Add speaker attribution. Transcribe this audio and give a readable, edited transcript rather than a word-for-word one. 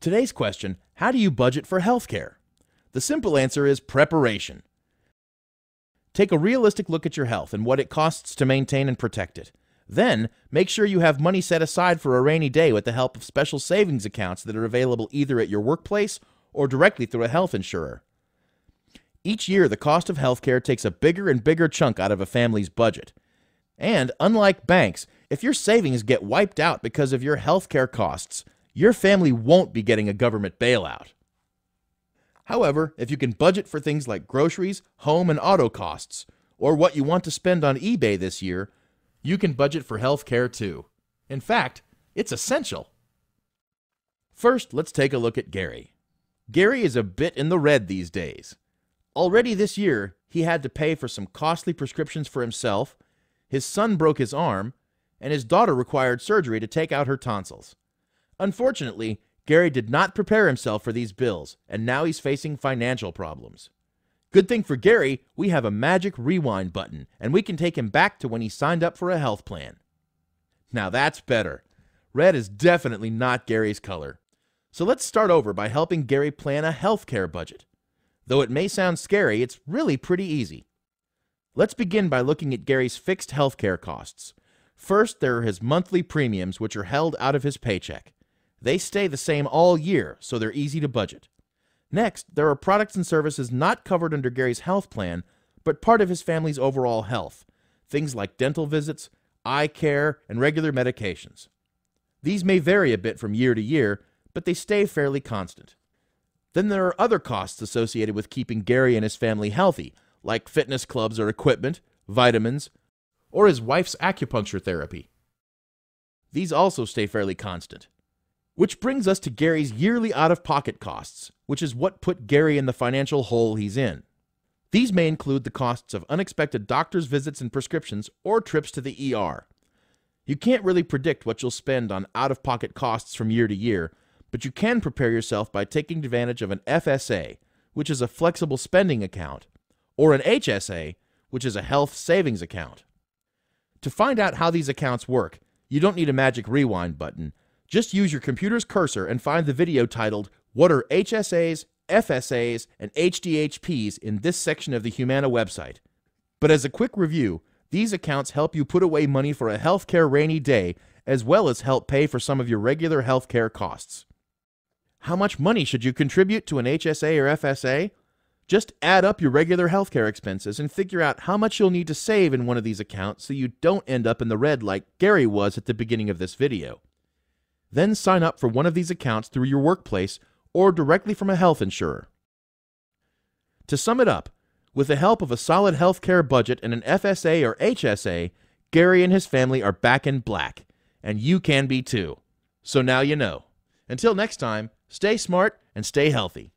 Speaker 1: Today's question: how do you budget for healthcare? The simple answer is preparation. Take a realistic look at your health and what it costs to maintain and protect it. Then, make sure you have money set aside for a rainy day with the help of special savings accounts that are available either at your workplace or directly through a health insurer. Each year, the cost of healthcare takes a bigger and bigger chunk out of a family's budget. And unlike banks, if your savings get wiped out because of your healthcare costs, your family won't be getting a government bailout. However, if you can budget for things like groceries, home and auto costs, or what you want to spend on eBay this year, you can budget for healthcare too. In fact, it's essential. First, let's take a look at Gary. Gary is a bit in the red these days. Already this year, he had to pay for some costly prescriptions for himself, his son broke his arm, and his daughter required surgery to take out her tonsils. Unfortunately, Gary did not prepare himself for these bills, and now he's facing financial problems. Good thing for Gary, we have a magic rewind button, and we can take him back to when he signed up for a health plan. Now that's better. Red is definitely not Gary's color. So let's start over by helping Gary plan a healthcare budget. Though it may sound scary, it's really pretty easy. Let's begin by looking at Gary's fixed healthcare costs. First, there are his monthly premiums, which are held out of his paycheck. They stay the same all year, so they're easy to budget. Next, there are products and services not covered under Gary's health plan, but part of his family's overall health. Things like dental visits, eye care, and regular medications. These may vary a bit from year to year, but they stay fairly constant. Then there are other costs associated with keeping Gary and his family healthy, like fitness clubs or equipment, vitamins, or his wife's acupuncture therapy. These also stay fairly constant. Which brings us to Gary's yearly out-of-pocket costs, which is what put Gary in the financial hole he's in. These may include the costs of unexpected doctor's visits and prescriptions or trips to the ER. You can't really predict what you'll spend on out-of-pocket costs from year to year, but you can prepare yourself by taking advantage of an FSA, which is a flexible spending account, or an HSA, which is a health savings account. To find out how these accounts work, you don't need a magic rewind button. Just use your computer's cursor and find the video titled "What are HSAs, FSAs, and HDHPs" in this section of the Humana website. But as a quick review, these accounts help you put away money for a healthcare rainy day, as well as help pay for some of your regular healthcare costs. How much money should you contribute to an HSA or FSA? Just add up your regular healthcare expenses and figure out how much you'll need to save in one of these accounts so you don't end up in the red like Gary was at the beginning of this video. Then sign up for one of these accounts through your workplace or directly from a health insurer. To sum it up, with the help of a solid healthcare budget and an FSA or HSA, Gary and his family are back in black, and you can be too. So now you know. Until next time, stay smart and stay healthy.